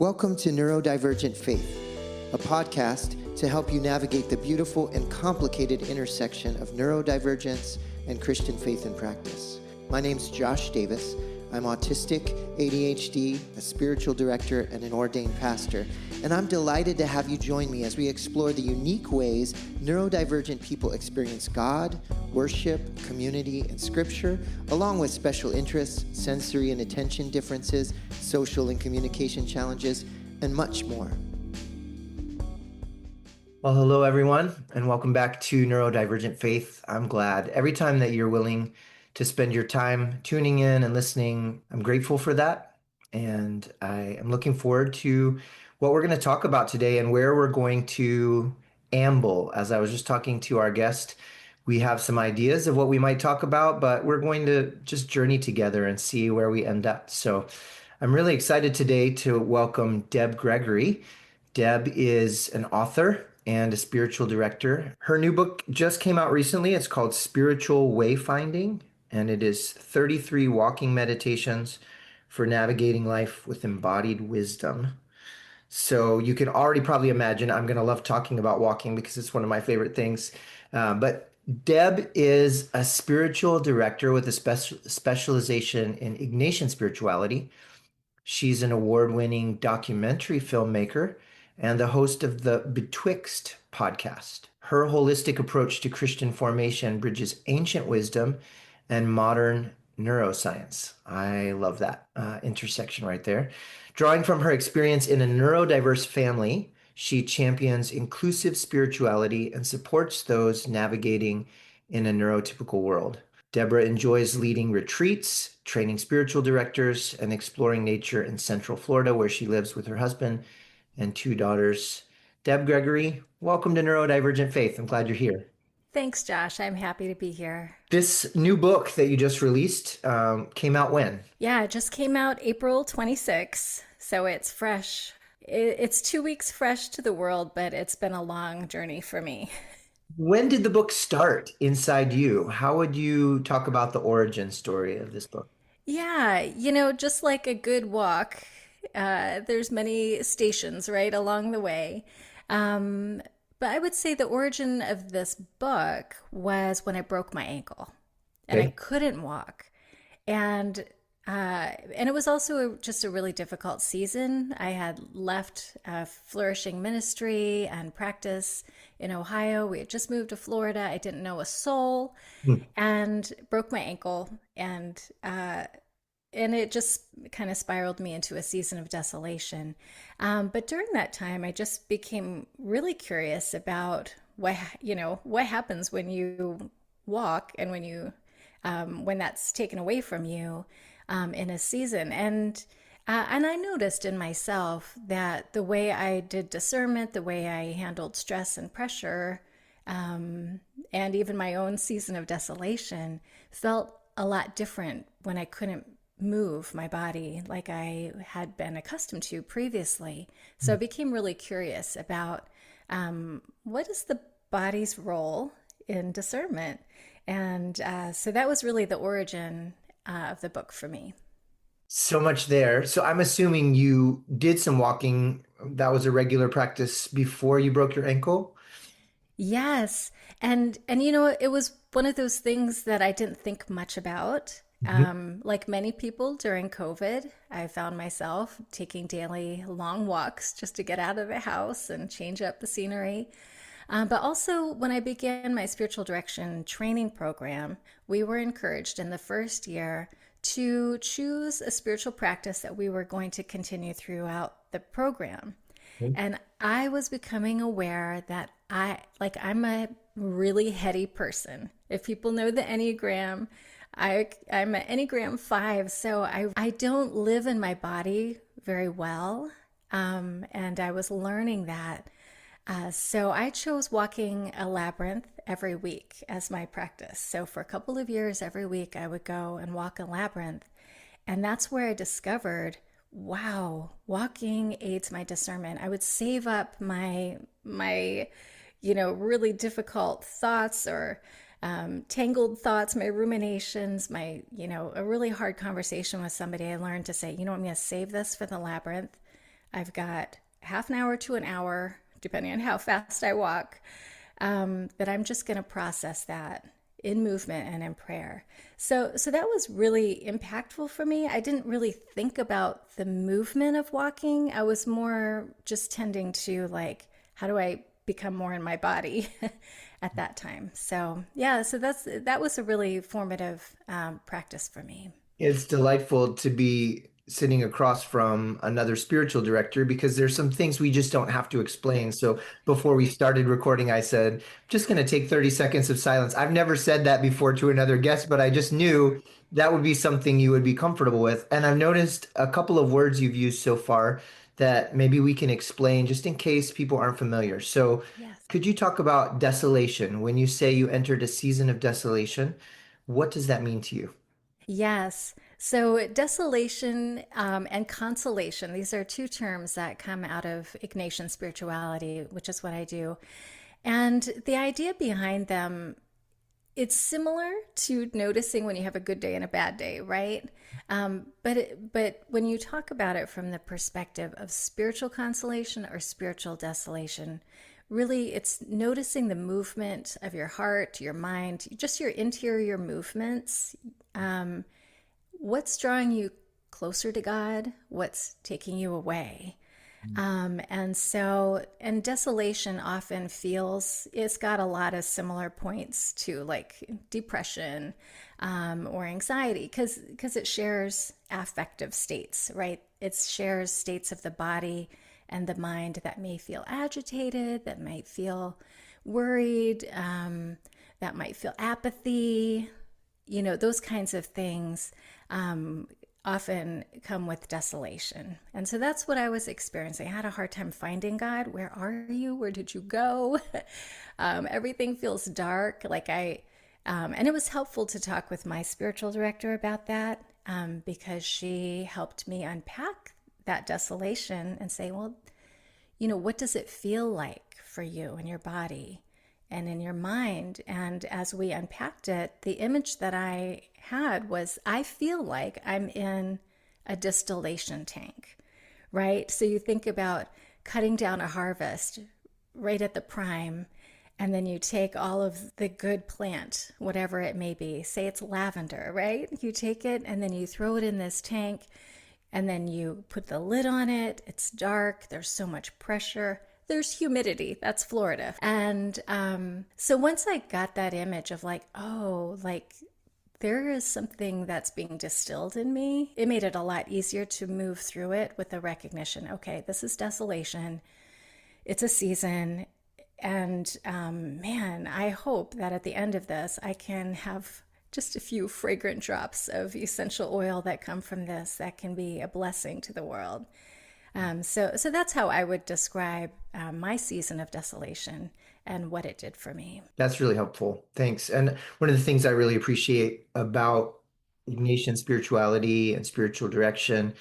Welcome to Neurodivergent Faith, a podcast to help you navigate the beautiful and complicated intersection of neurodivergence and Christian faith and practice. My name's Josh Davis. I'm autistic, ADHD, a spiritual director, and an ordained pastor. And I'm delighted to have you join me as we explore the unique ways neurodivergent people experience God, worship, community, and scripture, along with special interests, sensory and attention differences, social and communication challenges, and much more. Well, hello, everyone, and welcome back to Neurodivergent Faith. I'm glad every time that you're willing to spend your time tuning in and listening. I'm grateful for that. And I am looking forward to what we're going to talk about today and where we're going to amble. As I was just talking to our guest, we have some ideas of what we might talk about, but we're going to just journey together and see where we end up. So I'm really excited today to welcome Deb Gregory. Deb is an author and a spiritual director. Her new book just came out recently. It's called Spiritual Wayfinding, and it is 33 walking meditations for navigating life with embodied wisdom. So you can already probably imagine I'm going to love talking about walking because it's one of my favorite things. But Deb is a spiritual director with a specialization in Ignatian spirituality. She's an award-winning documentary filmmaker and the host of the Betwixt podcast. Her holistic approach to Christian formation bridges ancient wisdom and modern neuroscience. I love that intersection right there. Drawing from her experience in a neurodiverse family, she champions inclusive spirituality and supports those navigating in a neurotypical world. Deborah enjoys leading retreats, training spiritual directors, and exploring nature in Central Florida, where she lives with her husband and 2 daughters. Deb Gregory, welcome to Neurodivergent Faith. I'm glad you're here. Thanks, Josh. I'm happy to be here. This new book that you just released came out when? Yeah, it just came out April 26th, so it's fresh. It's 2 weeks fresh to the world, but it's been a long journey for me. When did the book start inside you? How would you talk about the origin story of this book? Yeah, just like a good walk, there's many stations right along the way. But I would say the origin of this book was when I broke my ankle and I couldn't walk. And it was also just a really difficult season. I had left a flourishing ministry and practice in Ohio. We had just moved to Florida. I didn't know a soul and broke my ankle. And it just kind of spiraled me into a season of desolation. But during that time, I just became really curious about what happens when you walk and when that's taken away from you in a season. And I noticed in myself that the way I did discernment, the way I handled stress and pressure, and even my own season of desolation felt a lot different when I couldn't move my body like I had been accustomed to previously. So I became really curious about what is the body's role in discernment. And so that was really the origin of the book for me. So much there. So I'm assuming you did some walking. That was a regular practice before you broke your ankle? Yes. And it was one of those things that I didn't think much about. Like many people during COVID, I found myself taking daily long walks just to get out of the house and change up the scenery. But also when I began my spiritual direction training program, we were encouraged in the first year to choose a spiritual practice that we were going to continue throughout the program. And I was becoming aware that I'm a really heady person. If people know the Enneagram, I'm an Enneagram 5, so I don't live in my body very well, and I was learning that. So I chose walking a labyrinth every week as my practice. So for a couple of years, every week I would go and walk a labyrinth, and that's where I discovered, wow, walking aids my discernment. I would save up my really difficult thoughts or tangled thoughts, my ruminations, a really hard conversation with somebody. I learned to say, I'm going to save this for the labyrinth. I've got half an hour to an hour, depending on how fast I walk, that I'm just going to process that in movement and in prayer. So that was really impactful for me. I didn't really think about the movement of walking. I was more just tending to like, how do I become more in my body at that time? So yeah, so that was a really formative practice for me. It's delightful to be sitting across from another spiritual director because there's some things we just don't have to explain. So before we started recording, I said, just going to take 30 seconds of silence. I've never said that before to another guest, but I just knew that would be something you would be comfortable with. And I've noticed a couple of words you've used so far that maybe we can explain just in case people aren't familiar. So Yes. could you talk about desolation? When you say you entered a season of desolation, what does that mean to you? Yes. So desolation and consolation, these are two terms that come out of Ignatian spirituality, which is what I do. And the idea behind them, it's similar to noticing when you have a good day and a bad day, right? But when you talk about it from the perspective of spiritual consolation or spiritual desolation, really it's noticing the movement of your heart, your mind, just your interior movements. Um, what's drawing you closer to God? What's taking you away? And desolation often feels, it's got a lot of similar points to like depression or anxiety because it shares affective states, right? It shares states of the body and the mind that may feel agitated, that might feel worried, that might feel apathy, those kinds of things often come with desolation. And so that's what I was experiencing. I had a hard time finding God. Where are you? Where did you go? Everything feels dark. And it was helpful to talk with my spiritual director about that because she helped me unpack that desolation and say, well, what does it feel like for you in your body and in your mind? And as we unpacked it, the image that I had was I feel like I'm in a distillation tank, right? So you think about cutting down a harvest right at the prime, and then you take all of the good plant, whatever it may be, say it's lavender, right? You take it and then you throw it in this tank, and then you put the lid on it. It's dark, there's so much pressure. There's humidity. That's Florida. And so once I got that image of like, oh, like there is something that's being distilled in me, it made it a lot easier to move through it with the recognition, okay, this is desolation. It's a season. And man, I hope that at the end of this, I can have just a few fragrant drops of essential oil that come from this that can be a blessing to the world. So that's how I would describe my season of desolation and what it did for me. That's really helpful. Thanks. And one of the things I really appreciate about Ignatian spirituality and spiritual direction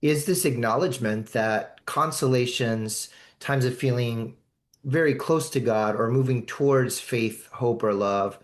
is this acknowledgement that consolations, times of feeling very close to God or moving towards faith, hope, or love,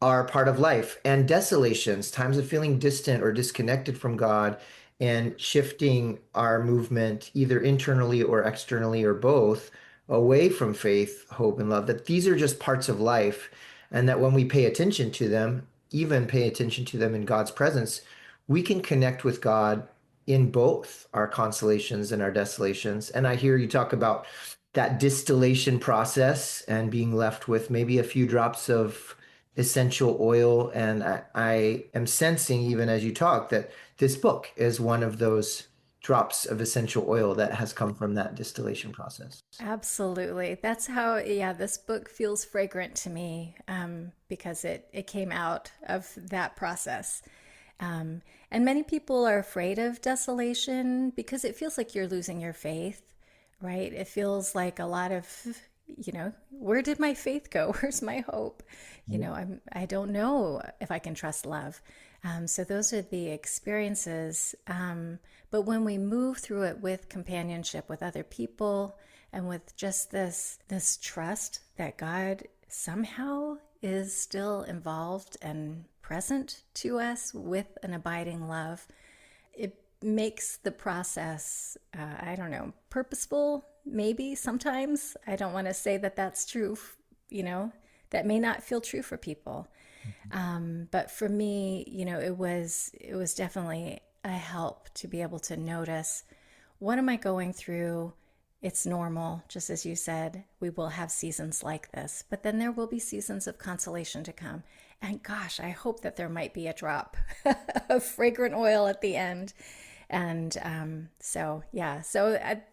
are part of life. And desolations, times of feeling distant or disconnected from God and shifting our movement either internally or externally or both away from faith, hope, and love, that these are just parts of life. And that when we pay attention to them, even pay attention to them in God's presence, we can connect with God in both our consolations and our desolations. And I hear you talk about that distillation process and being left with maybe a few drops of essential oil. And I am sensing, even as you talk, that this book is one of those drops of essential oil that has come from that distillation process. Absolutely. That's how, yeah, this book feels fragrant to me because it came out of that process. And many people are afraid of desolation because it feels like you're losing your faith, right? It feels like a lot of, where did my faith go? Where's my hope? I don't know if I can trust love. So those are the experiences. But when we move through it with companionship with other people and with just this trust that God somehow is still involved and present to us with an abiding love, it makes the process, I don't know, purposeful, maybe sometimes. I don't want to say that that's true, you know, that may not feel true for people. But for me, it was definitely a help to be able to notice what am I going through? It's normal, just as you said, we will have seasons like this, but then there will be seasons of consolation to come. And gosh, I hope that there might be a drop of fragrant oil at the end. And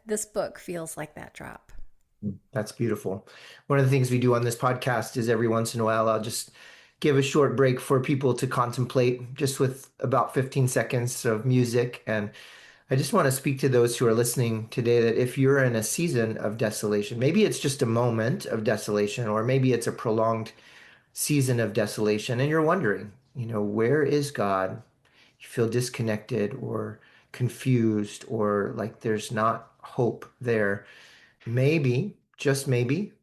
this book feels like that drop. That's beautiful. One of the things we do on this podcast is every once in a while, I'll just give a short break for people to contemplate, just with about 15 seconds of music. And I just want to speak to those who are listening today that if you're in a season of desolation, maybe it's just a moment of desolation, or maybe it's a prolonged season of desolation, and you're wondering, where is God? You feel disconnected or confused, or like there's not hope there. Maybe, just maybe,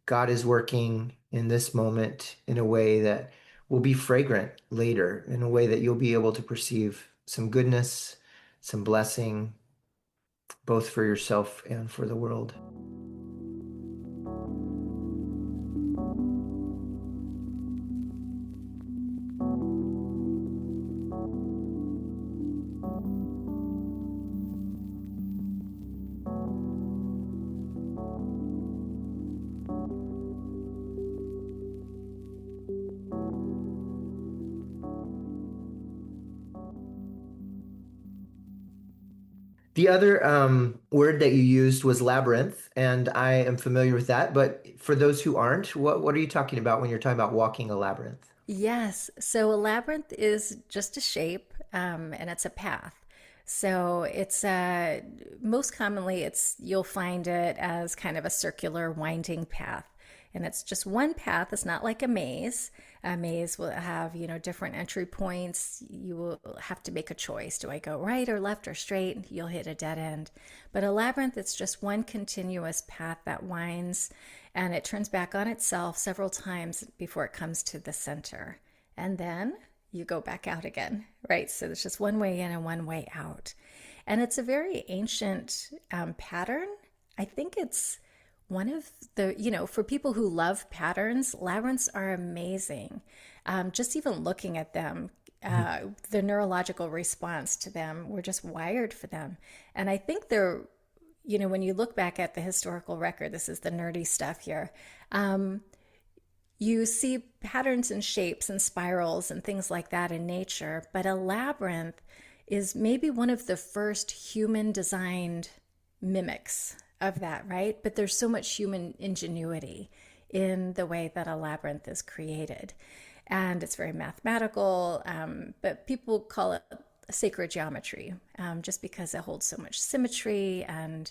God is working in this moment in a way that will be fragrant later, in a way that you'll be able to perceive some goodness, some blessing, both for yourself and for the world. The other word that you used was labyrinth, and I am familiar with that. But for those who aren't, what are you talking about when you're talking about walking a labyrinth? Yes. So a labyrinth is just a shape, and it's a path. So it's most commonly it's you'll find it as kind of a circular winding path. And it's just one path. It's not like a maze. A maze will have, different entry points. You will have to make a choice. Do I go right or left or straight? You'll hit a dead end. But a labyrinth, it's just one continuous path that winds and it turns back on itself several times before it comes to the center. And then you go back out again, right? So there's just one way in and one way out. And it's a very ancient pattern. I think it's one of the, for people who love patterns, labyrinths are amazing. Just even looking at them, the neurological response to them, we're just wired for them. And I think they're, when you look back at the historical record, this is the nerdy stuff here, you see patterns and shapes and spirals and things like that in nature. But a labyrinth is maybe one of the first human designed mimics of that, right? But there's so much human ingenuity in the way that a labyrinth is created. And it's very mathematical, but people call it sacred geometry just because it holds so much symmetry and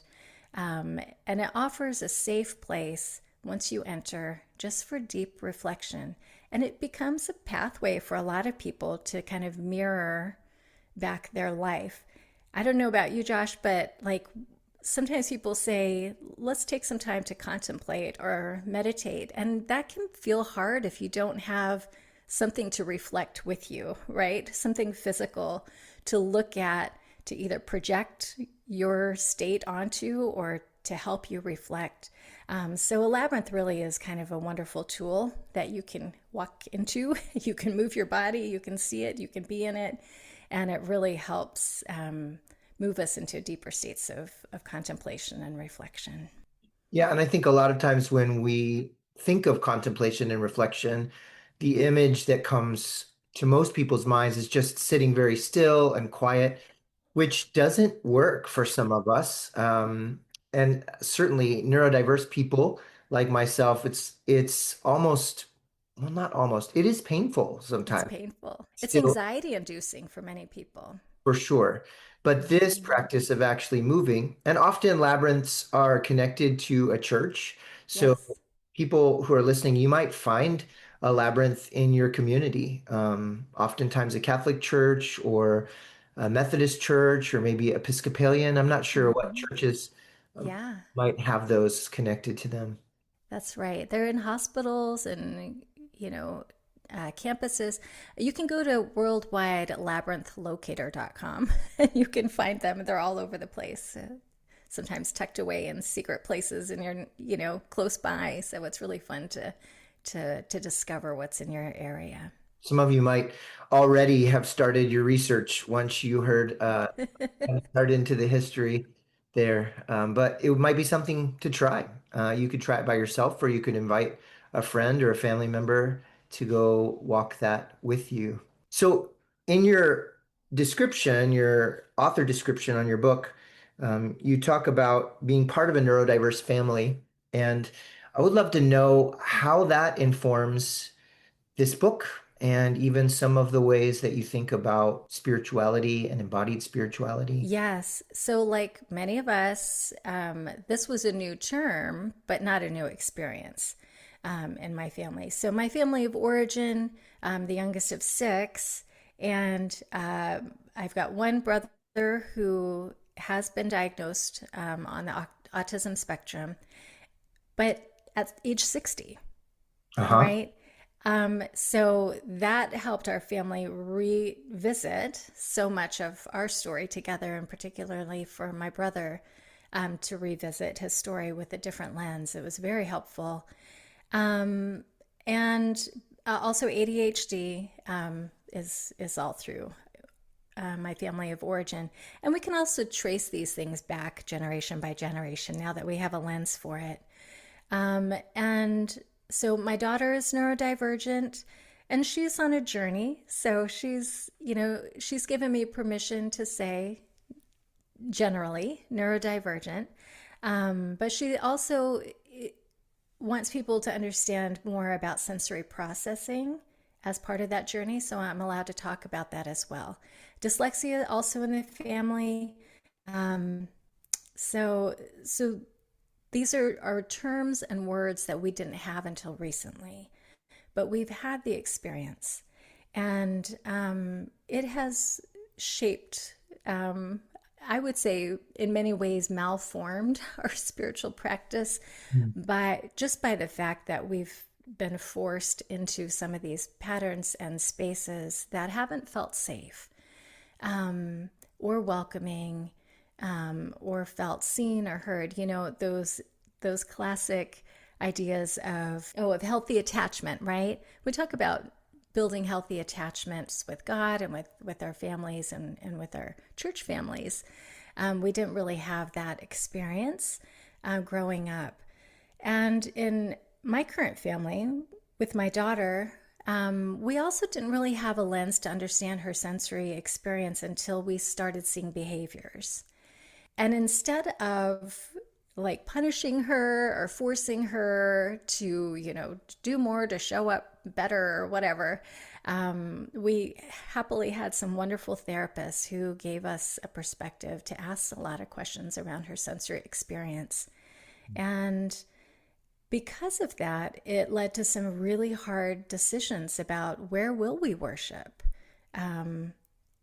it offers a safe place once you enter just for deep reflection. And it becomes a pathway for a lot of people to kind of mirror back their life. I don't know about you, Josh, but like sometimes people say, let's take some time to contemplate or meditate. And that can feel hard if you don't have something to reflect with you, right? Something physical to look at, to either project your state onto or to help you reflect. So a labyrinth really is kind of a wonderful tool that you can walk into. You can move your body, you can see it, you can be in it. And it really helps move us into deeper states of contemplation and reflection. Yeah, and I think a lot of times when we think of contemplation and reflection, the image that comes to most people's minds is just sitting very still and quiet, which doesn't work for some of us. And certainly neurodiverse people like myself, it's almost, well, not almost, it is painful It's sometimes. painful. It's Still anxiety inducing for many people. for sure. But this Mhm. practice of actually moving, and often labyrinths are connected to a church. So Yes. people who are listening, you might find a labyrinth in your community. Oftentimes a Catholic church or a Methodist church or maybe Episcopalian. I'm not sure what Hmm. churches Yeah, might have those connected to them. that's right. They're in hospitals and, you know, campuses. You can go to worldwidelabyrinthlocator.com and you can find them. They're all over the place. Sometimes tucked away in secret places and you're, close by. So it's really fun to discover what's in your area. Some of you might already have started your research once you heard start into the history there. But it might be something to try. You could try it by yourself, or you could invite a friend or a family member to go walk that with you. So, in your description, your author description on your book, you talk about being part of a neurodiverse family. And I would love to know how that informs this book and even some of the ways that you think about spirituality and embodied spirituality. Yes. So, like many of us, this was a new term, but not a new experience in my family. So, my family of origin, the youngest of six, and I've got one brother who has been diagnosed on the autism spectrum, but at age 60, Uh-huh. right? So that helped our family revisit so much of our story together, and particularly for my brother to revisit his story with a different lens. It was very helpful. And also ADHD is all through my family of origin. And we can also trace these things back generation by generation now that we have a lens for it. And so my daughter is neurodivergent and she's on a journey. So she's given me permission to say generally neurodivergent. But she also wants people to understand more about sensory processing as part of that journey. So I'm allowed to talk about that as well. Dyslexia also in the family. Um, so these are terms and words that we didn't have until recently, but we've had the experience. And it has shaped, I would say, in many ways, malformed our spiritual practice by the fact that we've been forced into some of these patterns and spaces that haven't felt safe or welcoming or felt seen or heard. Those classic ideas of healthy attachment, right? We talk about building healthy attachments with God and with our families and with our church families. We didn't really have that experience growing up. And in my current family, with my daughter, we also didn't really have a lens to understand her sensory experience until we started seeing behaviors. And instead of like punishing her or forcing her to, do more, to show up better or whatever, we happily had some wonderful therapists who gave us a perspective to ask a lot of questions around her sensory experience. And because of that, it led to some really hard decisions about where will we worship?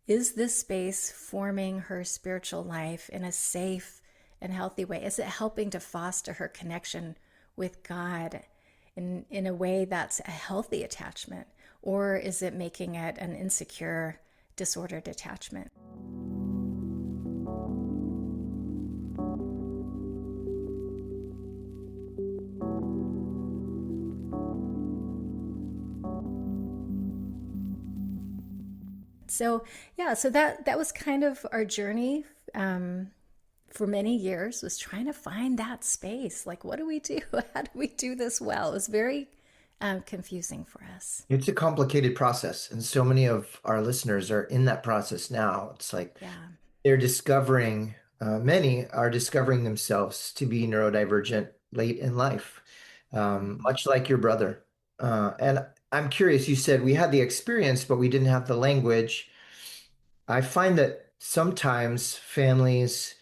Is this space forming her spiritual life in a safe and healthy way? Is it helping to foster her connection with God in a way that's a healthy attachment? Or is it making it an insecure, disordered attachment? So yeah, so that was kind of our journey for many years, was trying to find that space. Like, what do we do? How do we do this well? It was very confusing for us. It's a complicated process, and so many of our listeners are in that process now. It's like Yeah. they're discovering, many are discovering themselves to be neurodivergent late in life, much like your brother. And I'm curious, you said we had the experience, but we didn't have the language. I find that sometimes families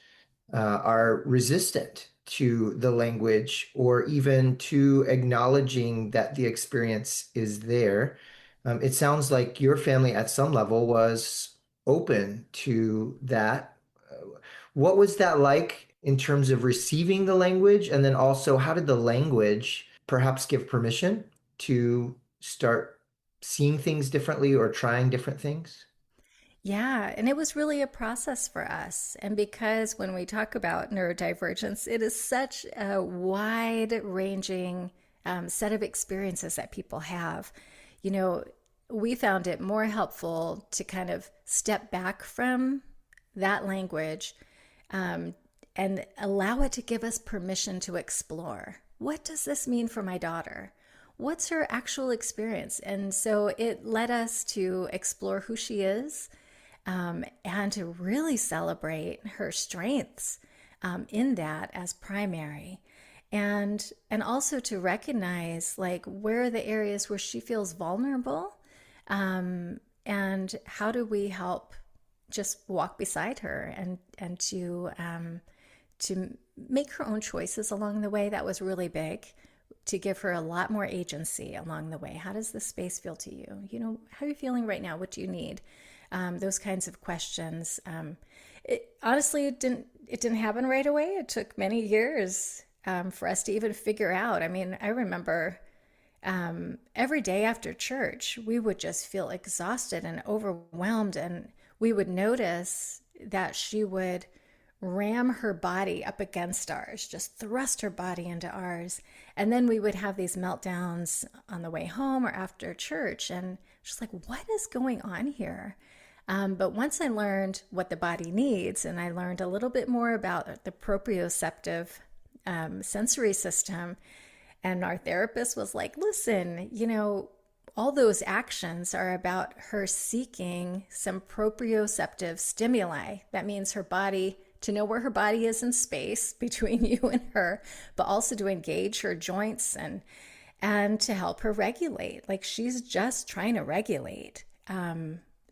are resistant to the language or even to acknowledging that the experience is there. It sounds like your family at some level was open to that. What was that like in terms of receiving the language? And then also, how did the language perhaps give permission to start? seeing things differently or trying different things? Yeah, and it was really a process for us. And because when we talk about neurodivergence, it is such a wide ranging set of experiences that people have. You know, we found it more helpful to kind of step back from that language um, and allow it to give us permission to explore. What does this mean for my daughter? What's her actual experience? And so it led us to explore who she is, and to really celebrate her strengths in that as primary, and also to recognize like where are the areas where she feels vulnerable, and how do we help just walk beside her, and to make her own choices along the way. That was really big, to give her a lot more agency along the way. How does this space feel to you? You know, how are you feeling right now? What do you need? Those kinds of questions. Honestly, it didn't happen right away. It took many years for us to even figure out. I mean, I remember every day after church, we would just feel exhausted and overwhelmed, and we would notice that she would ram her body up against ours, just thrust her body into ours. And then we would have these meltdowns on the way home or after church. And just like, what is going on here? But once I learned what the body needs, and I learned a little bit more about the proprioceptive sensory system, and our therapist was like, listen, you know, all those actions are about her seeking some proprioceptive stimuli. That means her body, to know where her body is in space between you and her, but also to engage her joints, and to help her regulate. Like she's just trying to regulate.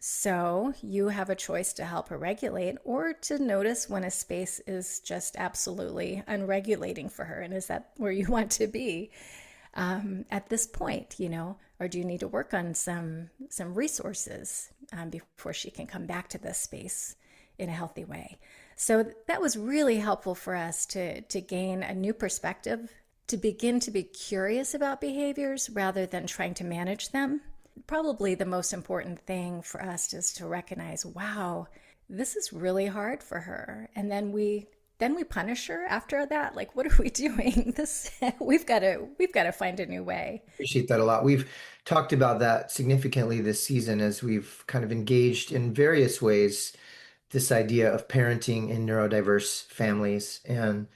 So you have a choice to help her regulate, or to notice when a space is just absolutely unregulating for her. And is that where you want to be at this point, you know? Or do you need to work on some resources before she can come back to this space in a healthy way? So that was really helpful for us to gain a new perspective, to begin to be curious about behaviors rather than trying to manage them. Probably the most important thing for us is to recognize, wow, this is really hard for her. And then we punish her after that. Like, what are we doing? This we've got to find a new way. Appreciate that a lot. We've talked about that significantly this season as we've kind of engaged in various ways this idea of parenting in neurodiverse families. And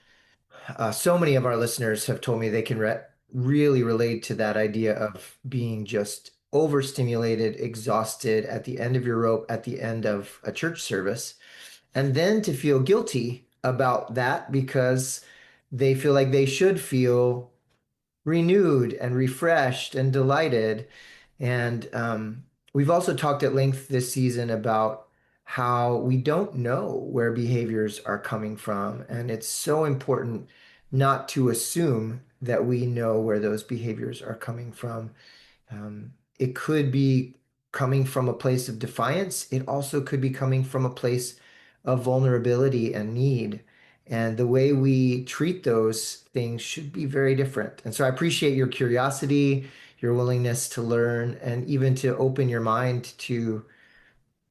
so many of our listeners have told me they can really relate to that idea of being just overstimulated, exhausted at the end of your rope, at the end of a church service, and then to feel guilty about that because they feel like they should feel renewed and refreshed and delighted. And we've also talked at length this season about how we don't know where behaviors are coming from. And it's so important not to assume that we know where those behaviors are coming from. It could be coming from a place of defiance. It also could be coming from a place of vulnerability and need. And the way we treat those things should be very different. And so I appreciate your curiosity, your willingness to learn, and even to open your mind to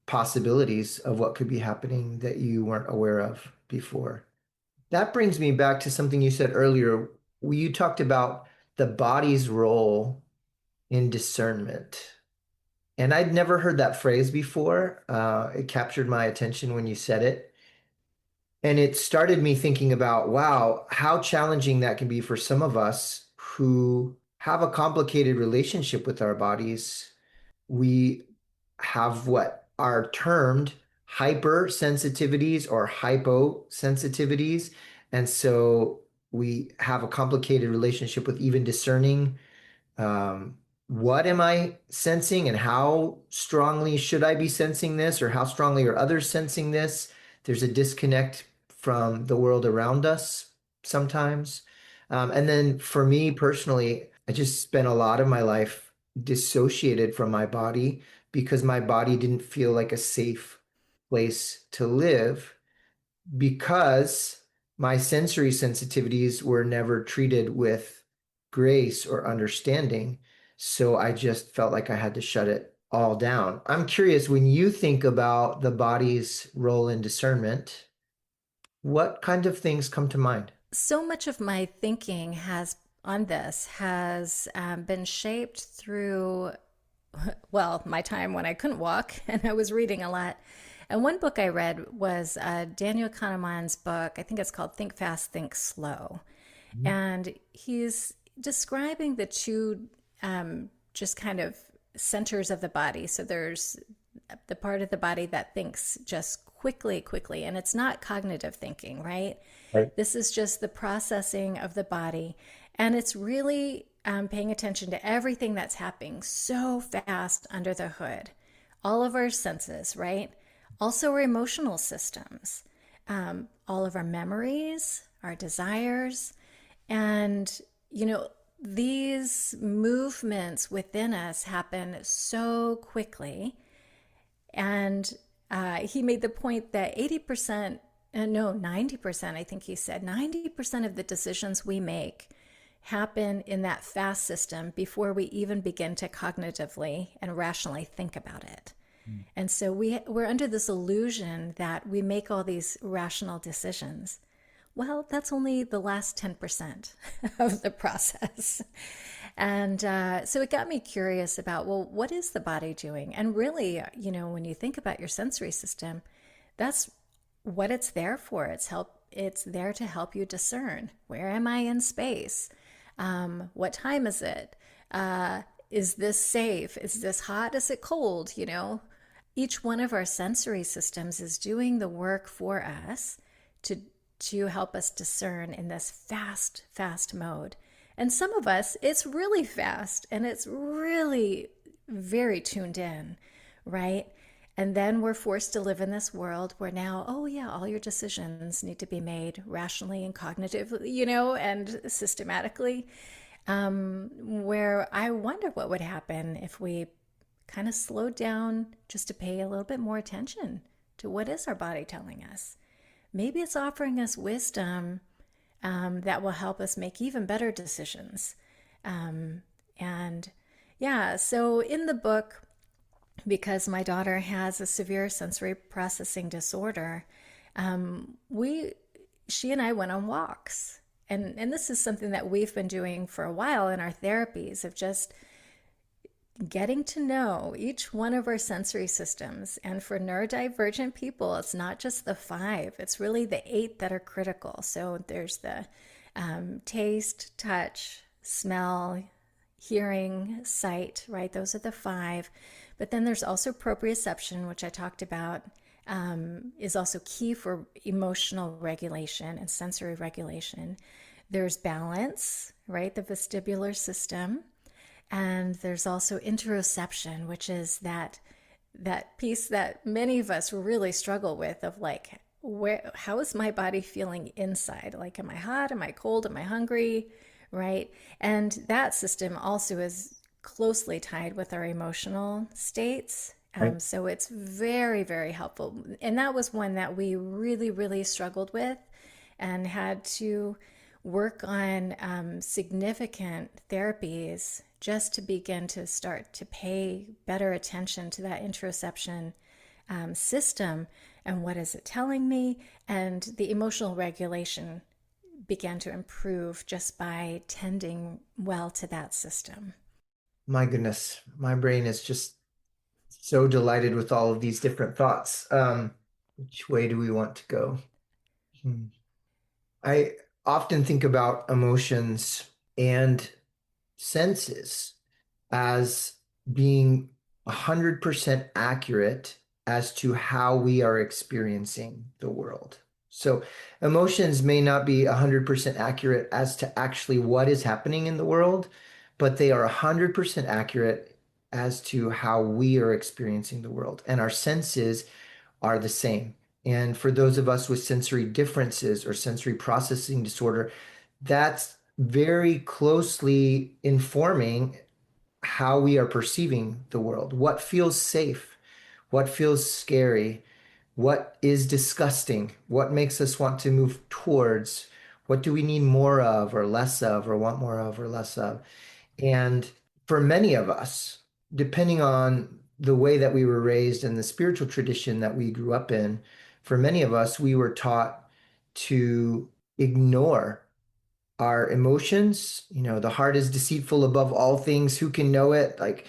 possibilities of what could be happening that you weren't aware of before. That brings me back to something you said earlier. You talked about the body's role in discernment. And I'd never heard that phrase before. It captured my attention when you said it. And it started me thinking about, wow, how challenging that can be for some of us who have a complicated relationship with our bodies. We have what are termed hypersensitivities or hyposensitivities. And so we have a complicated relationship with even discerning what am I sensing and how strongly should I be sensing this or how strongly are others sensing this? There's a disconnect from the world around us sometimes. And then for me personally, I just spent a lot of my life dissociated from my body because my body didn't feel like a safe place to live because my sensory sensitivities were never treated with grace or understanding. So I just felt like I had to shut it all down. I'm curious, when you think about the body's role in discernment, what kind of things come to mind? So much of my thinking has on this has been shaped through, well, my time when I couldn't walk and I was reading a lot. And one book I read was Daniel Kahneman's book. I think it's called Think Fast, Think Slow. Mhm. And he's describing the two just kind of centers of the body. So there's the part of the body that thinks just quickly, quickly, and it's not cognitive thinking, right? Right. This is just the processing of the body. And it's really paying attention to everything that's happening so fast under the hood. All of our senses, right? Also, our emotional systems, all of our memories, our desires. And, you know, these movements within us happen so quickly. And he made the point that 80%, no, 90%, I think he said, 90% of the decisions we make happen in that fast system before we even begin to cognitively and rationally think about it. And so we're under this illusion that we make all these rational decisions. Well, that's only the last 10% of the process. And so it got me curious about, well, what is the body doing? And really, you know, when you think about your sensory system, that's what it's there for. It's there to help you discern, where am I in space? What time is it? Is this safe? Is this hot? Is it cold? You know, each one of our sensory systems is doing the work for us to help us discern in this fast mode. And some of us, it's really fast and it's really very tuned in, right? And then we're forced to live in this world where now, oh yeah, all your decisions need to be made rationally and cognitively, you know, and systematically. Where I wonder what would happen if we kind of slowed down just to pay a little bit more attention to what is our body telling us. Maybe it's offering us wisdom that will help us make even better decisions. And yeah, so in the book, because my daughter has a severe sensory processing disorder, she and I went on walks. And this is something that we've been doing for a while in our therapies of just getting to know each one of our sensory systems. And for neurodivergent people, it's not just the five, it's really the eight that are critical. So there's the taste, touch, smell, hearing, sight, right? Those are the five. But then there's also proprioception, which I talked about, is also key for emotional regulation and sensory regulation. There's balance, right? The vestibular system. And there's also interoception, which is that piece that many of us really struggle with of like, how is my body feeling inside? Like, am I hot? Am I cold? Am I hungry? Right? And that system also is closely tied with our emotional states. Right. So it's very, very helpful. And that was one that we really, really struggled with and had to work on significant therapies just to begin to start to pay better attention to that interoception system and what is it telling me. And the emotional regulation began to improve just by tending well to that system. My goodness, my brain is just so delighted with all of these different thoughts. Which way do we want to go? Hmm. I often think about emotions and senses as being 100% accurate as to how we are experiencing the world. So emotions may not be 100% accurate as to actually what is happening in the world, but they are 100% accurate as to how we are experiencing the world. And our senses are the same. And for those of us with sensory differences or sensory processing disorder, that's very closely informing how we are perceiving the world. What feels safe? What feels scary? What is disgusting? What makes us want to move towards? What do we need more of or less of, or want more of or less of? And for many of us, depending on the way that we were raised and the spiritual tradition that we grew up in, for many of us, we were taught to ignore our emotions. The heart is deceitful above all things. Who can know it? Like,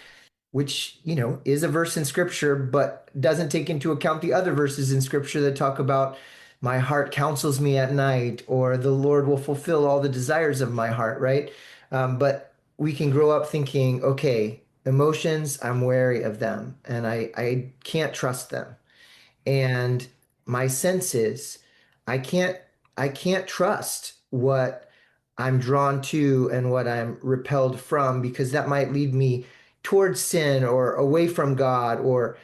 which, is a verse in scripture, but doesn't take into account the other verses in scripture that talk about my heart counsels me at night, or the Lord will fulfill all the desires of my heart, right? But we can grow up thinking, okay, emotions, I'm wary of them and I can't trust them. And my sense is I can't I can't trust what I'm drawn to and what I'm repelled from, because that might lead me towards sin or away from God, or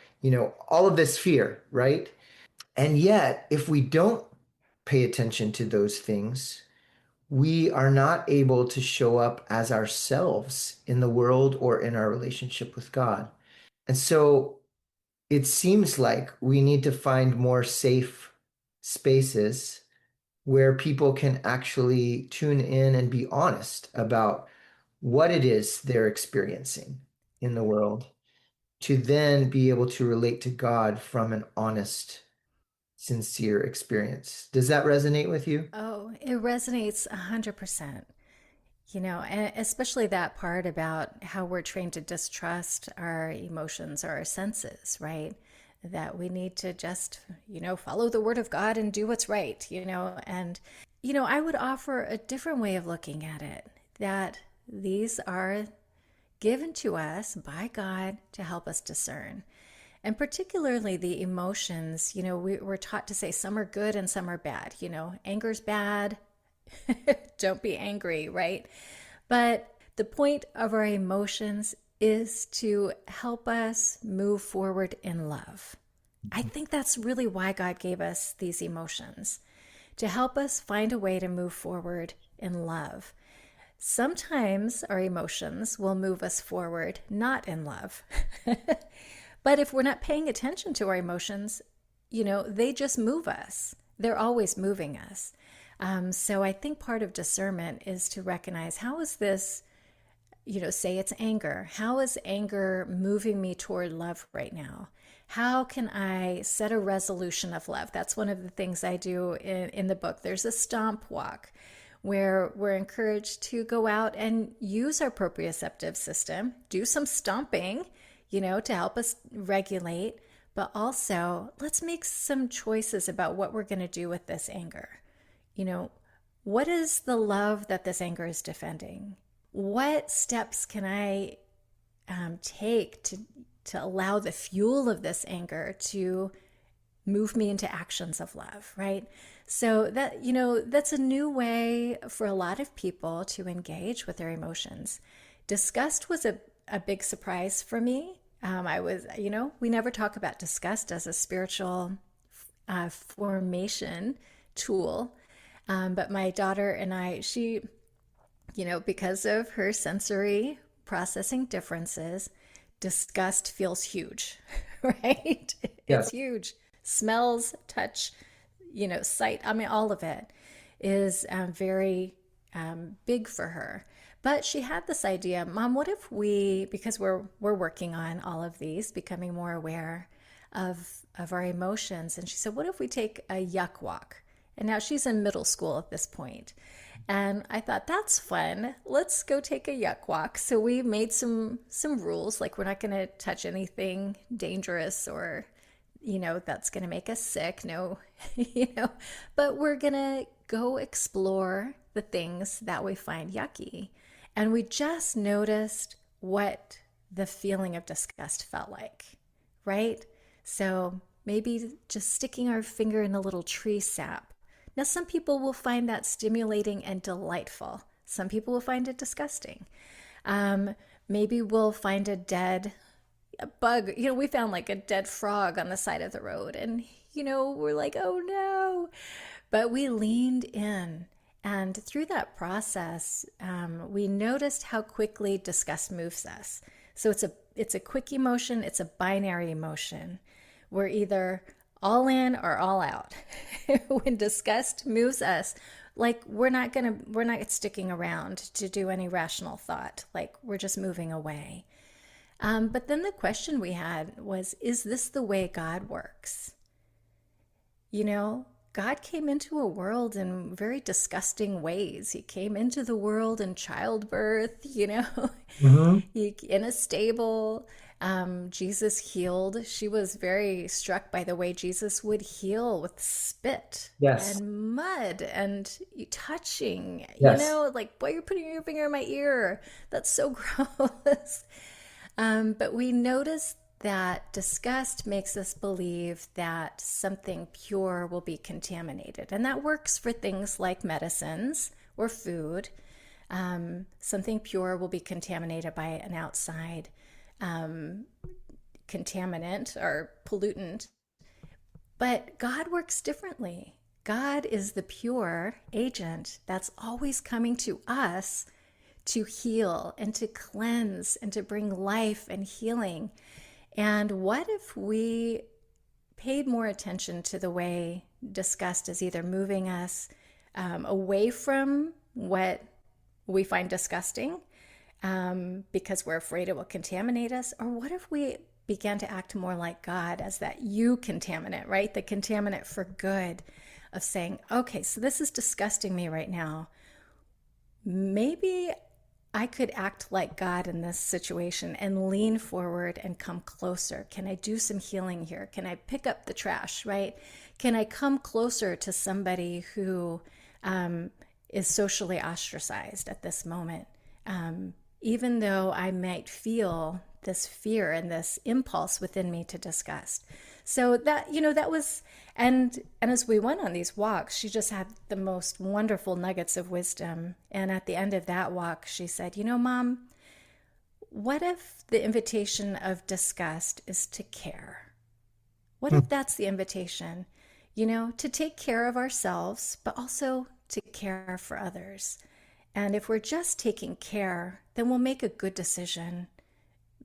all of this fear, right? And yet, if we don't pay attention to those things, we are not able to show up as ourselves in the world or in our relationship with God. And so it seems like we need to find more safe spaces where people can actually tune in and be honest about what it is they're experiencing in the world, to then be able to relate to God from an honest, sincere experience. Does that resonate with you? Oh, it resonates 100%. And especially that part about how we're trained to distrust our emotions or our senses, right? That we need to just, follow the word of God and do what's right, And, I would offer a different way of looking at it, that these are given to us by God to help us discern. And particularly the emotions, we're taught to say some are good and some are bad. Anger's bad, don't be angry, right? But the point of our emotions is to help us move forward in love. I think that's really why God gave us these emotions, to help us find a way to move forward in love. Sometimes our emotions will move us forward not in love. But if we're not paying attention to our emotions, they just move us. They're always moving us. So I think part of discernment is to recognize, how is this, say it's anger. How is anger moving me toward love right now? How can I set a resolution of love? That's one of the things I do in the book. There's a stomp walk where we're encouraged to go out and use our proprioceptive system, do some stomping, to help us regulate, but also let's make some choices about what we're going to do with this anger. What is the love that this anger is defending? What steps can I take to allow the fuel of this anger to move me into actions of love, right? So that's a new way for a lot of people to engage with their emotions. Disgust was a big surprise for me. We never talk about disgust as a spiritual formation tool. But my daughter and I, she, because of her sensory processing differences, disgust feels huge, right? Yeah. It's huge. Smells, touch, sight, all of it is very big for her. But she had this idea, Mom, what if because we're working on all of these, becoming more aware of our emotions. And she said, what if we take a yuck walk? And now she's in middle school at this point. And I thought, that's fun. Let's go take a yuck walk. So we made some rules, like we're not going to touch anything dangerous or, that's going to make us sick. No, but we're going to go explore the things that we find yucky. And we just noticed what the feeling of disgust felt like, right? So maybe just sticking our finger in a little tree sap. Now, some people will find that stimulating and delightful. Some people will find it disgusting. Maybe we'll find a bug. We found like a dead frog on the side of the road, and, we're like, oh no. But we leaned in. And through that process, we noticed how quickly disgust moves us. So it's a quick emotion. It's a binary emotion. We're either all in or all out. When disgust moves us, like we're not sticking around to do any rational thought. Like we're just moving away. But then the question we had was, is this the way God works? You know, God came into a world in very disgusting ways. He came into the world in childbirth, Hmm. in a stable. Jesus healed. She was very struck by the way Jesus would heal with spit Yes. and mud and touching, Yes. like, why are you putting your finger in my ear? That's so gross. But we notice that disgust makes us believe that something pure will be contaminated. And that works for things like medicines or food. Something pure will be contaminated by an outside um, contaminant or pollutant. But God works differently. God is the pure agent that's always coming to us to heal and to cleanse and to bring life and healing. And what if we paid more attention to the way disgust is either moving us away from what we find disgusting because we're afraid it will contaminate us? Or what if we began to act more like God as that you contaminant, right? The contaminant for good, of saying, okay, so this is disgusting me right now. Maybe I could act like God in this situation and lean forward and come closer. Can I do some healing here? Can I pick up the trash, right? Can I come closer to somebody who is socially ostracized at this moment? Even though I might feel this fear and this impulse within me to disgust. So that, that was, and as we went on these walks, she just had the most wonderful nuggets of wisdom. And at the end of that walk, she said, Mom, what if the invitation of disgust is to care? What if that's the invitation, to take care of ourselves, but also to care for others? And if we're just taking care, then we'll make a good decision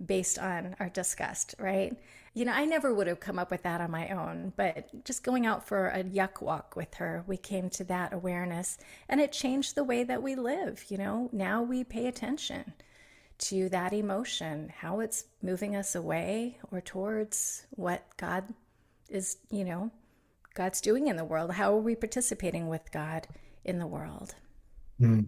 based on our disgust, right? I never would have come up with that on my own, but just going out for a yuck walk with her, we came to that awareness and it changed the way that we live. Now we pay attention to that emotion, how it's moving us away or towards what God is, God's doing in the world. How are we participating with God in the world? Mm.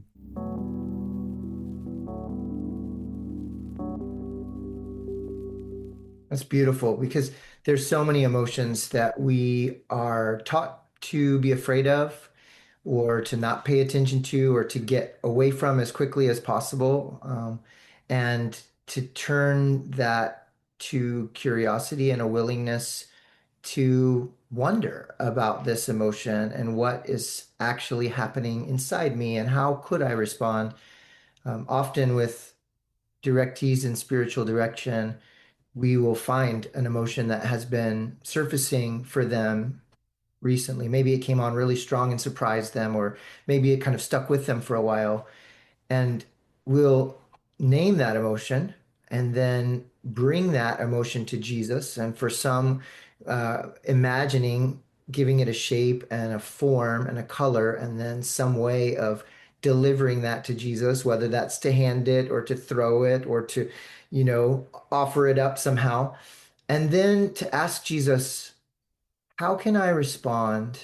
That's beautiful because there's so many emotions that we are taught to be afraid of or to not pay attention to or to get away from as quickly as possible. And to turn that to curiosity and a willingness to wonder about this emotion and what is actually happening inside me and how could I respond. Often with directees in spiritual direction, we will find an emotion that has been surfacing for them recently. Maybe it came on really strong and surprised them, or maybe it kind of stuck with them for a while. And we'll name that emotion and then bring that emotion to Jesus. And for some, imagining giving it a shape and a form and a color, and then some way of delivering that to Jesus, whether that's to hand it or to throw it or to, offer it up somehow. And then to ask Jesus, how can I respond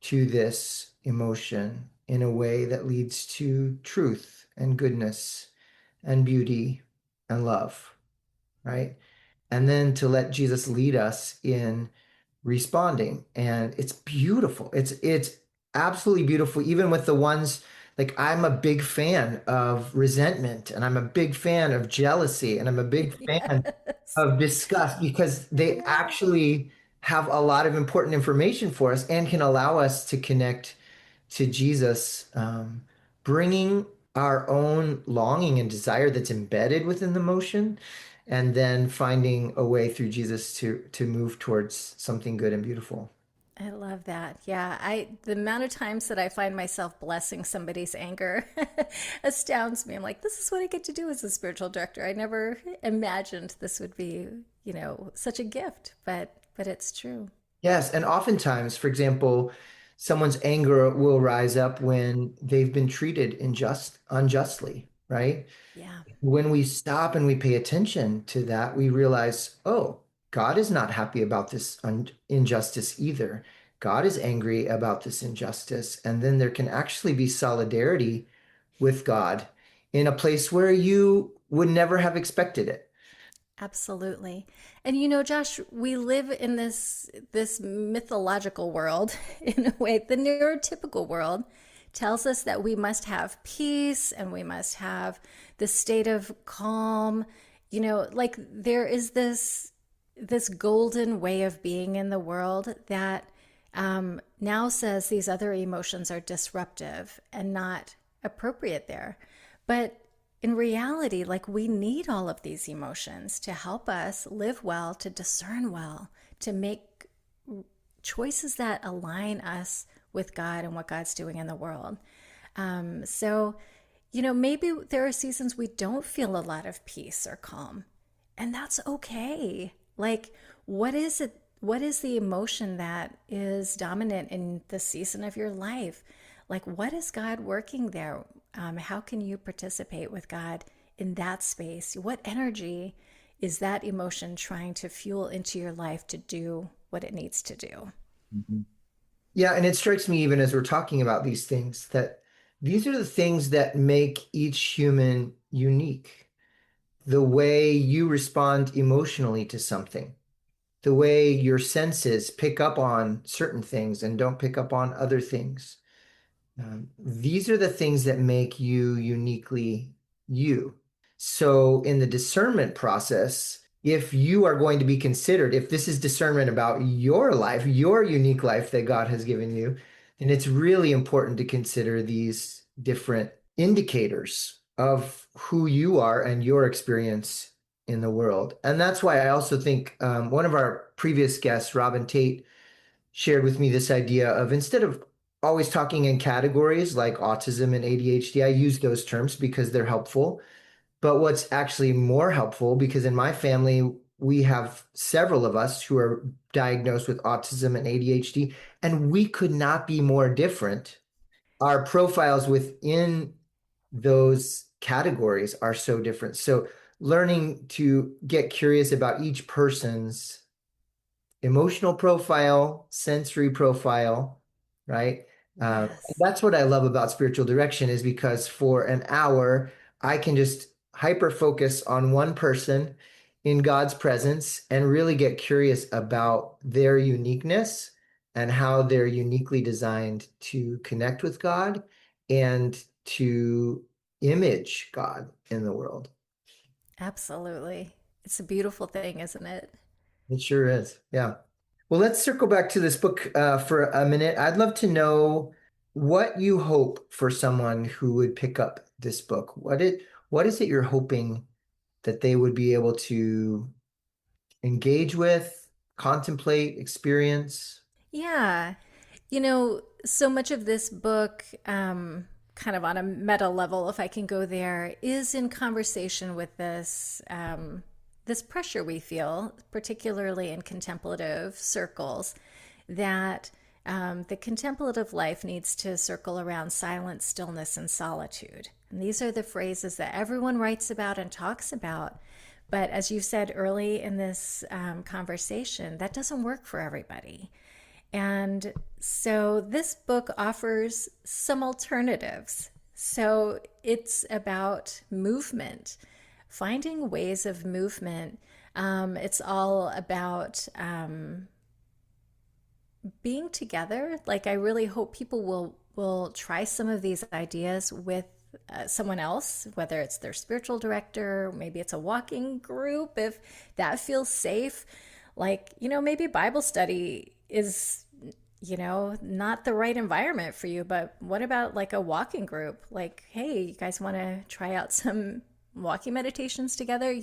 to this emotion in a way that leads to truth and goodness and beauty and love, right? And then to let Jesus lead us in responding. And it's beautiful. It's absolutely beautiful, even with the ones like I'm a big fan of resentment and I'm a big fan of jealousy and I'm a big fan Yes. of disgust because they Yeah. actually have a lot of important information for us and can allow us to connect to Jesus, bringing our own longing and desire that's embedded within the motion, and then finding a way through Jesus to move towards something good and beautiful. I love that. Yeah, the amount of times that I find myself blessing somebody's anger astounds me. I'm like, this is what I get to do as a spiritual director. I never imagined this would be, such a gift, but it's true. Yes, and oftentimes, for example, someone's anger will rise up when they've been treated unjustly, right? Yeah, When we stop and we pay attention to that, we realize, oh, God is not happy about this injustice either. God is angry about this injustice. And then there can actually be solidarity with God in a place where you would never have expected it. absolutely. And Josh, we live in this mythological world in a way. The neurotypical world tells us that we must have peace and we must have this state of calm. Like there is this golden way of being in the world that now says these other emotions are disruptive and not appropriate there. But in reality, like we need all of these emotions to help us live well, to discern well, to make choices that align us with God and what God's doing in the world. Maybe there are seasons we don't feel a lot of peace or calm, and that's okay. Like, what is it? What is the emotion that is dominant in the season of your life? Like, what is God working there? How can you participate with God in that space? What energy is that emotion trying to fuel into your life to do what it needs to do? Mhm. Yeah, and it strikes me even as we're talking about these things that these are the things that make each human unique. The way you respond emotionally to something, the way your senses pick up on certain things and don't pick up on other things. These are the things that make you uniquely you. So, in the discernment process, if you are going to be considered, if this is discernment about your life, your unique life that God has given you, then it's really important to consider these different indicators of who you are and your experience in the world. And that's why I also think one of our previous guests, Robin Tate, shared with me this idea of instead of always talking in categories like autism and ADHD, I use those terms because they're helpful. But what's actually more helpful, because in my family, we have several of us who are diagnosed with autism and ADHD, and we could not be more different. Our profiles within those categories are so different. So learning to get curious about each person's emotional profile, sensory profile, right? Yes. That's what I love about spiritual direction is because for an hour, I can just hyper focus on one person in God's presence and really get curious about their uniqueness and how they're uniquely designed to connect with God and to image God in the world. Absolutely. It's a beautiful thing, isn't it? It sure is. Yeah. Well, let's circle back to this book for a minute. I'd love to know what you hope for someone who would pick up this book. What is it you're hoping that they would be able to engage with, contemplate, experience? Yeah. So much of this book, kind of on a meta level, if I can go there, is in conversation with this pressure we feel, particularly in contemplative circles, that the contemplative life needs to circle around silence, stillness, and solitude. And these are the phrases that everyone writes about and talks about. But as you said early in this conversation, that doesn't work for everybody. And so this book offers some alternatives. So it's about movement, finding ways of movement. It's all about being together. Like I really hope people will try some of these ideas with someone else, whether it's their spiritual director, maybe it's a walking group, if that feels safe. Like, maybe Bible study is not the right environment for you, but what about like a walking group? Like, hey, you guys want to try out some walking meditations together?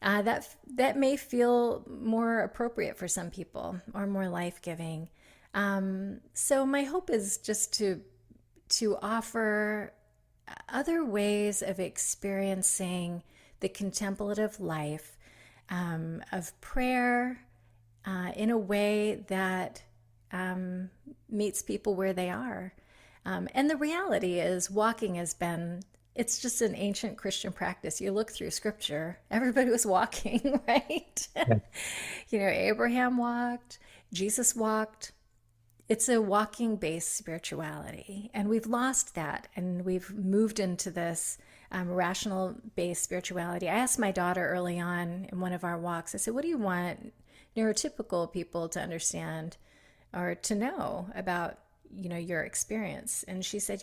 That may feel more appropriate for some people or more life giving. So my hope is just to offer other ways of experiencing the contemplative life of prayer in a way that meets people where they are. And the reality is, walking has been, it's just an ancient Christian practice. You look through scripture, everybody was walking, right? Yeah. Abraham walked, Jesus walked. It's a walking based spirituality. And we've lost that. And we've moved into this rational based spirituality. I asked my daughter early on in one of our walks, I said, what do you want neurotypical people to understand or to know about, your experience? And she said,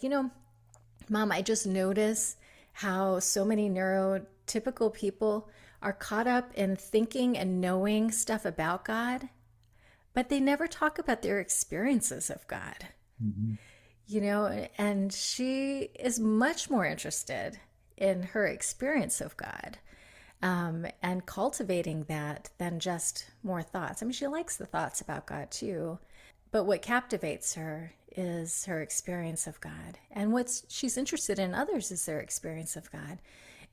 Mom, I just notice how so many neurotypical people are caught up in thinking and knowing stuff about God, but they never talk about their experiences of God, Mhm. and she is much more interested in her experience of God, and cultivating that than just more thoughts. I mean, she likes the thoughts about God too, but what captivates her is her experience of God. And what she's interested in others is their experience of God.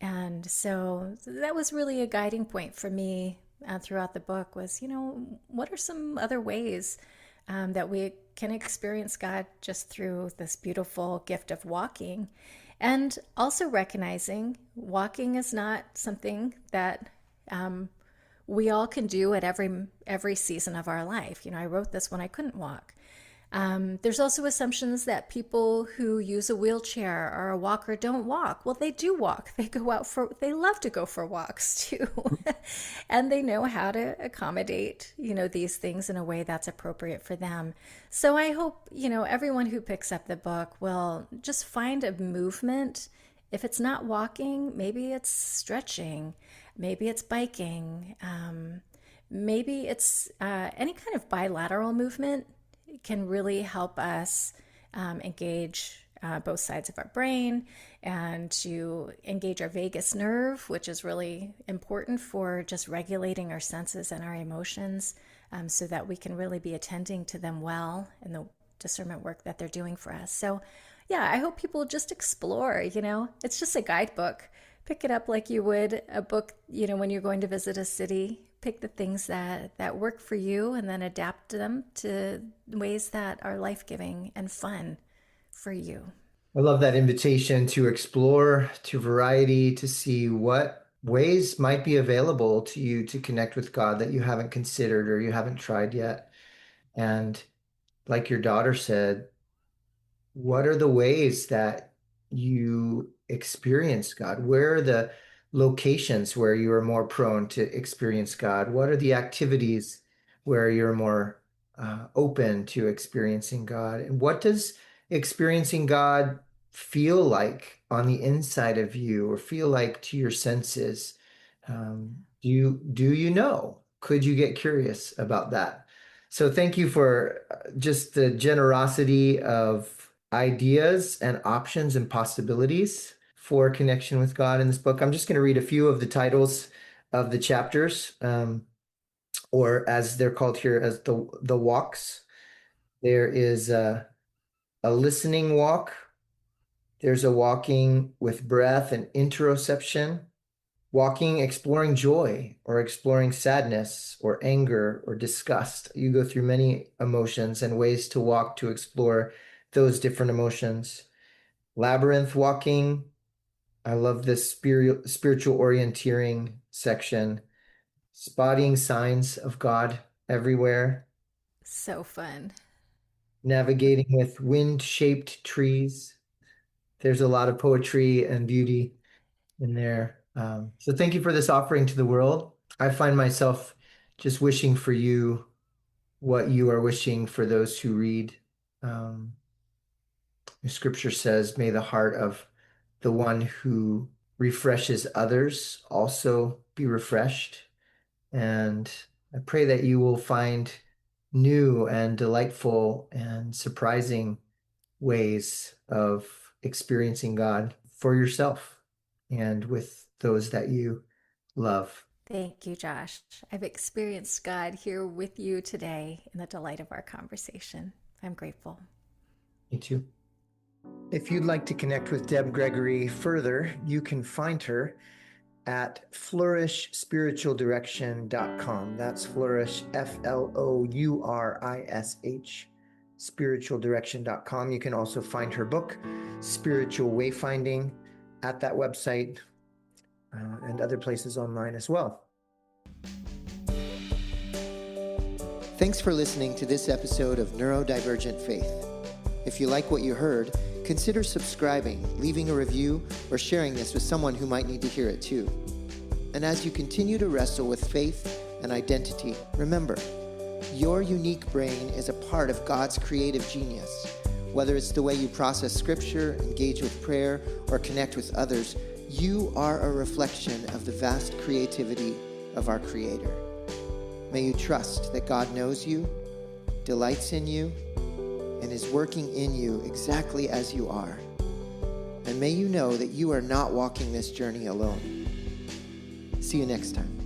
And so that was really a guiding point for me throughout the book was, what are some other ways that we can experience God just through this beautiful gift of walking? And also recognizing walking is not something that we all can do at every season of our life. I wrote this when I couldn't walk. There's also assumptions that people who use a wheelchair or a walker don't walk. Well, they do walk. They love to go for walks too. And they know how to accommodate, these things in a way that's appropriate for them. So I hope, everyone who picks up the book will just find a movement. If it's not walking, maybe it's stretching, maybe it's biking, maybe it's any kind of bilateral movement can really help us engage both sides of our brain and to engage our vagus nerve, which is really important for just regulating our senses and our emotions, so that we can really be attending to them well in the discernment work that they're doing for us. So, yeah, I hope people just explore. It's just a guidebook. Pick it up like you would a book, when you're going to visit a city. Pick the things that work for you and then adapt them to ways that are life-giving and fun for you. I love that invitation to explore, to variety, to see what ways might be available to you to connect with God that you haven't considered or you haven't tried yet. And like your daughter said, what are the ways that you experience God? Where are the locations where you are more prone to experience God? What are the activities where you're more open to experiencing God? And what does experiencing God feel like on the inside of you or feel like to your senses? Do you know? Could you get curious about that? So thank you for just the generosity of ideas and options and possibilities for connection with God in this book. I'm just going to read a few of the titles of the chapters, or as they're called here, as the walks. There is a listening walk. There's a walking with breath and interoception. Walking, exploring joy or exploring sadness or anger or disgust. You go through many emotions and ways to walk to explore those different emotions. Labyrinth walking. I love this spiritual orienteering section. Spotting signs of God everywhere. So fun. Navigating with wind-shaped trees. There's a lot of poetry and beauty in there. So thank you for this offering to the world. I find myself just wishing for you what you are wishing for those who read. Um, the scripture says, may the heart of the one who refreshes others also be refreshed. And I pray that you will find new and delightful and surprising ways of experiencing God for yourself and with those that you love. Thank you, Josh. I've experienced God here with you today in the delight of our conversation. I'm grateful. Me too. If you'd like to connect with Deb Gregory further, you can find her at flourishspiritualdirection.com. That's flourish, FLOURISH, spiritualdirection.com. You can also find her book, Spiritual Wayfinding, at that website and other places online as well. Thanks for listening to this episode of Neurodivergent Faith. If you like what you heard, consider subscribing, leaving a review, or sharing this with someone who might need to hear it too. And as you continue to wrestle with faith and identity, remember, your unique brain is a part of God's creative genius. Whether it's the way you process scripture, engage with prayer, or connect with others, you are a reflection of the vast creativity of our Creator. May you trust that God knows you, delights in you, and is working in you exactly as you are. And may you know that you are not walking this journey alone. See you next time.